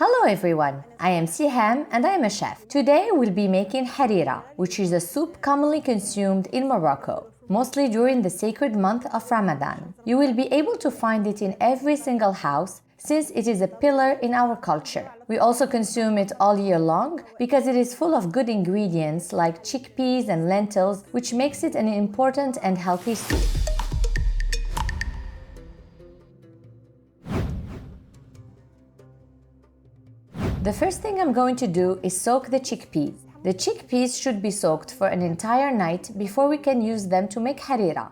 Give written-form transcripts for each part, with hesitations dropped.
Hello everyone, I am Siham and I am a chef. Today we'll be making harira, which is a soup commonly consumed in Morocco, mostly during the sacred month of Ramadan. You will be able to find it in every single house since it is a pillar in our culture. We also consume it all year long because it is full of good ingredients like chickpeas and lentils, which makes it an important and healthy soup. The first thing I'm going to do is soak the chickpeas. The chickpeas should be soaked for an entire night before we can use them to make harira.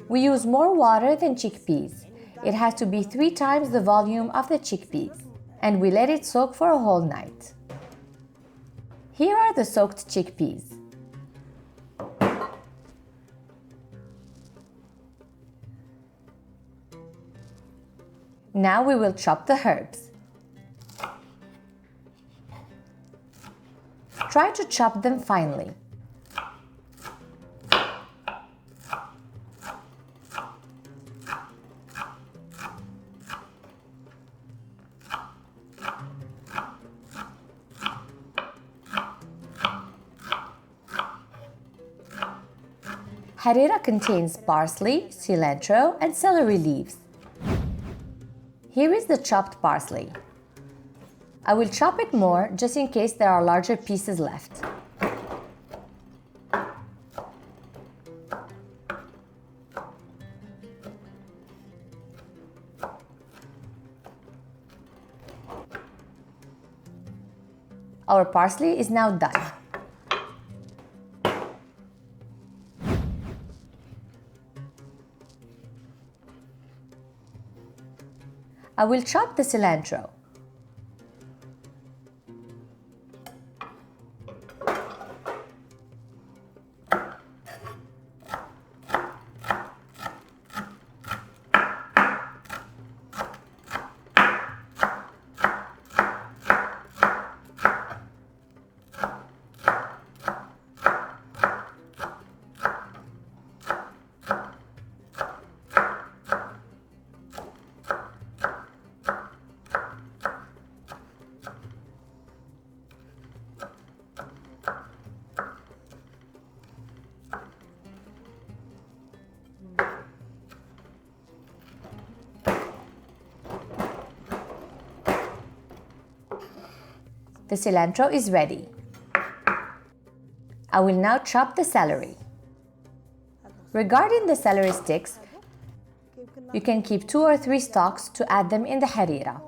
We use more water than chickpeas. It has to be 3 times the volume of the chickpeas. And we let it soak for a whole night. Here are the soaked chickpeas. Now we will chop the herbs. Try to chop them finely. Harira contains parsley, cilantro, and celery leaves. Here is the chopped parsley. I will chop it more just in case there are larger pieces left. Our parsley is now done. I will chop the cilantro. The cilantro is ready. I will now chop the celery. Regarding the celery sticks, you can keep 2 or 3 stalks to add them in the harira.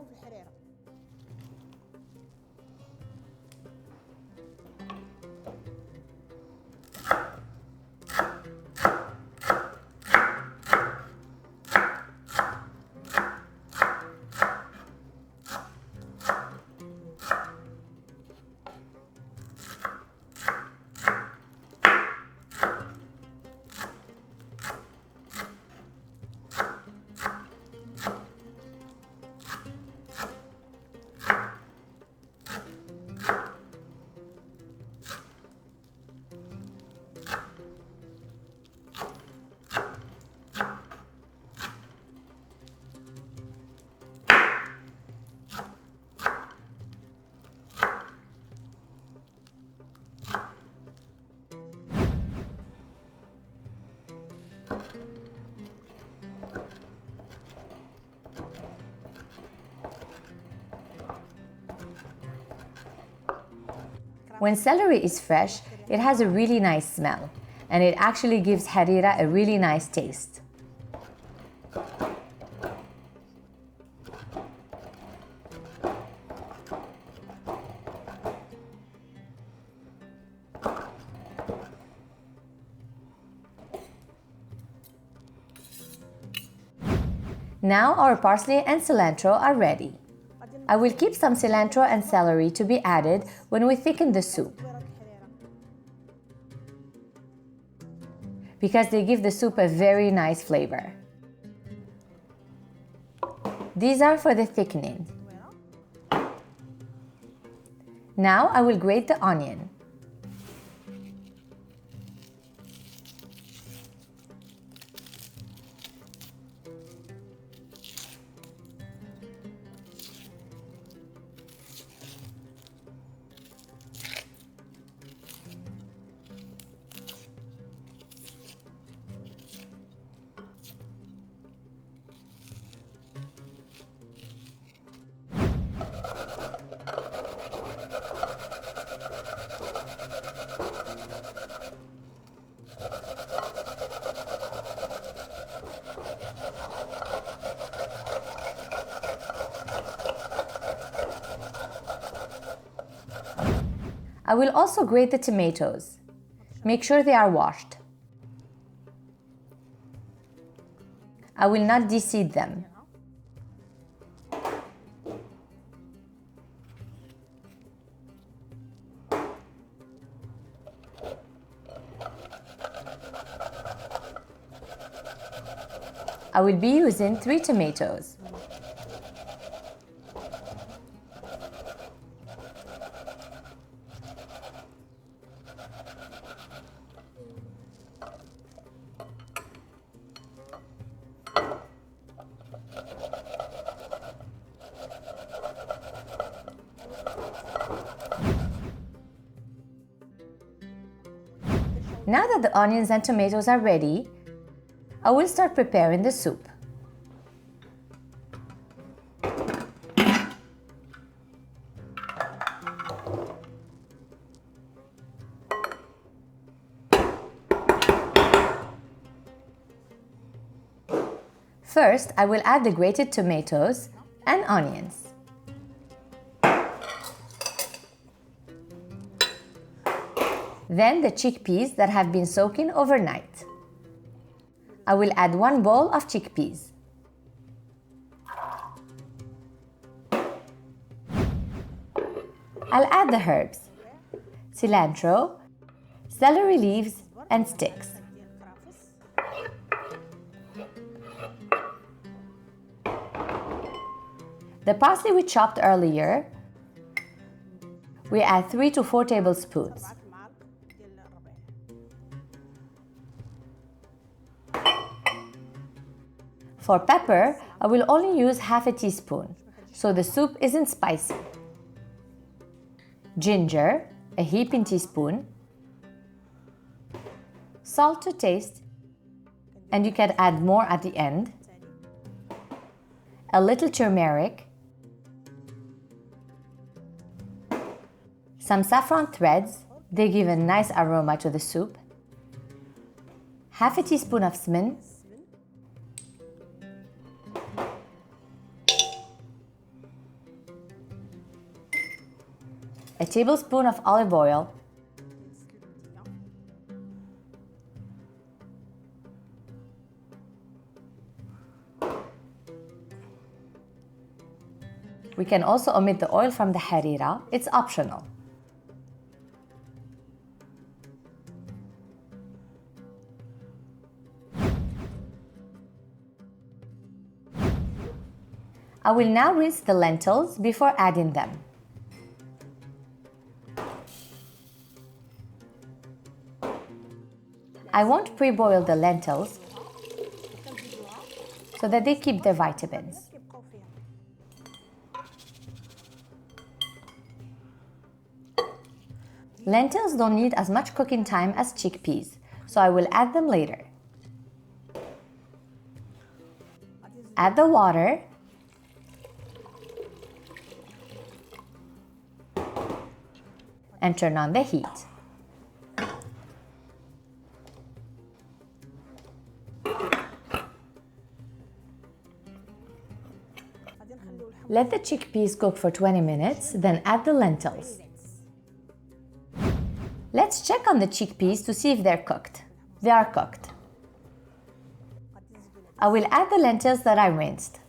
When celery is fresh, it has a really nice smell, and it actually gives harira a really nice taste. Now our parsley and cilantro are ready. I will keep some cilantro and celery to be added when we thicken the soup, because they give the soup a very nice flavor. These are for the thickening. Now I will grate the onion. I will also grate the tomatoes. Make sure they are washed. I will not de-seed them. I will be using 3 tomatoes. Now that the onions and tomatoes are ready, I will start preparing the soup. First, I will add the grated tomatoes and onions. Then the chickpeas that have been soaking overnight. I will add 1 bowl of chickpeas. I'll add the herbs, cilantro, celery leaves, and sticks. The parsley we chopped earlier, we add 3 to 4 tablespoons. For pepper, I will only use half a teaspoon, so the soup isn't spicy. Ginger, a heaping teaspoon. Salt to taste, and you can add more at the end. A little turmeric. Some saffron threads, they give a nice aroma to the soup. Half a teaspoon of cinnamon. A tablespoon of olive oil. We can also omit the oil from the harira, it's optional. I will now rinse the lentils before adding them. I won't pre-boil the lentils so that they keep their vitamins. Lentils don't need as much cooking time as chickpeas, so I will add them later. Add the water. And turn on the heat. Let the chickpeas cook for 20 minutes, then add the lentils. Let's check on the chickpeas to see if they're cooked. They are cooked. I will add the lentils that I rinsed.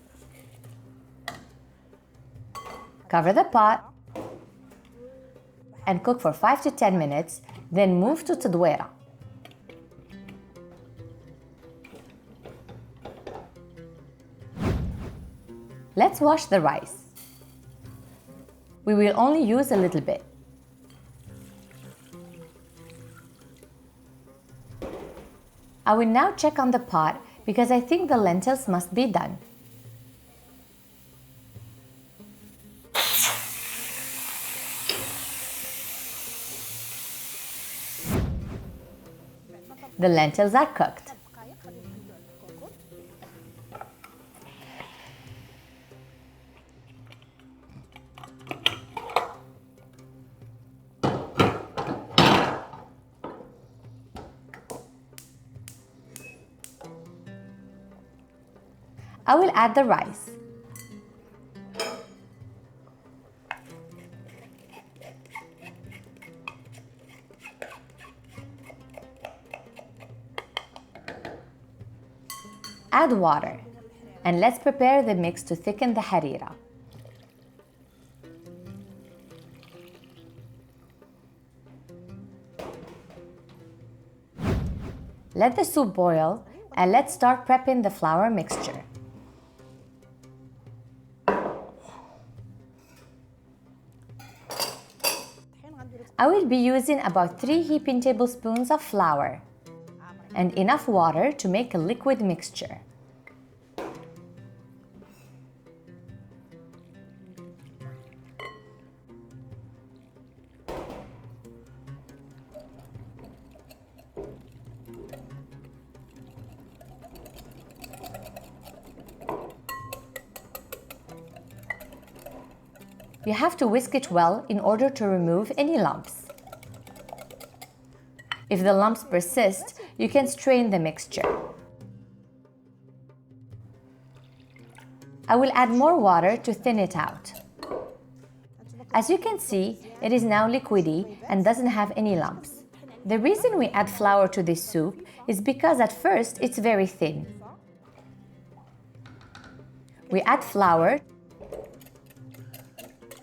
Cover the pot and cook for 5 to 10 minutes, then move to Teddouira. Let's wash the rice. We will only use a little bit. I will now check on the pot because I think the lentils must be done. The lentils are cooked. I will add the rice. Add water. And let's prepare the mix to thicken the harira. Let the soup boil and let's start prepping the flour mixture. I will be using about 3 heaping tablespoons of flour and enough water to make a liquid mixture. You have to whisk it well in order to remove any lumps. If the lumps persist, you can strain the mixture. I will add more water to thin it out. As you can see, it is now liquidy and doesn't have any lumps. The reason we add flour to this soup is because at first it's very thin. We add flour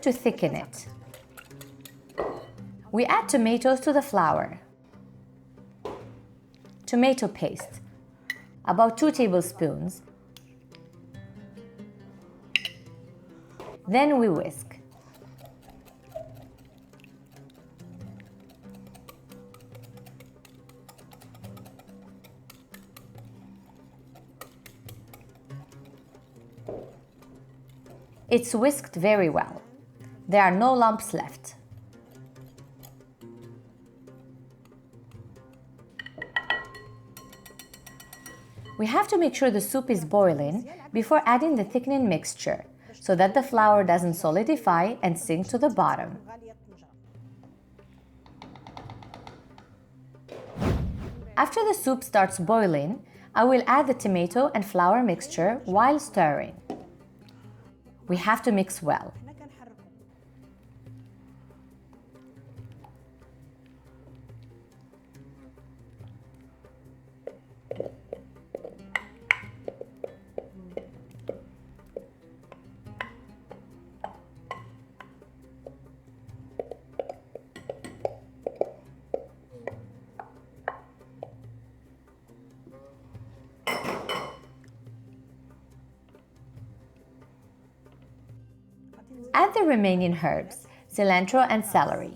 to thicken it. We add tomatoes to the flour. Tomato paste, about 2 tablespoons. Then we whisk. It's whisked very well. There are no lumps left. We have to make sure the soup is boiling before adding the thickening mixture so that the flour doesn't solidify and sink to the bottom. After the soup starts boiling, I will add the tomato and flour mixture while stirring. We have to mix well. Add the remaining herbs, cilantro and celery.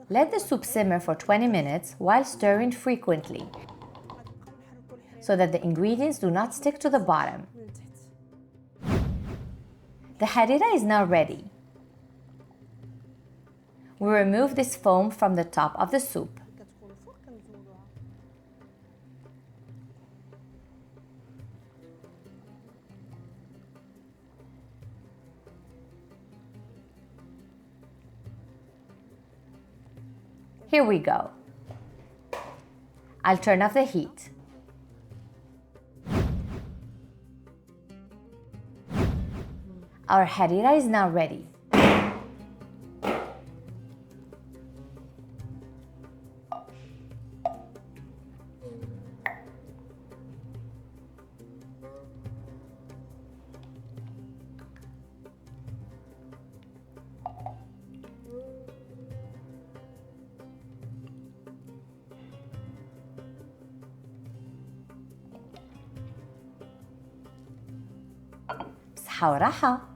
Let the soup simmer for 20 minutes while stirring frequently so that the ingredients do not stick to the bottom. The harira is now ready. We remove this foam from the top of the soup. Here we go. I'll turn off the heat. Our harira is now ready. بصحة وراحة.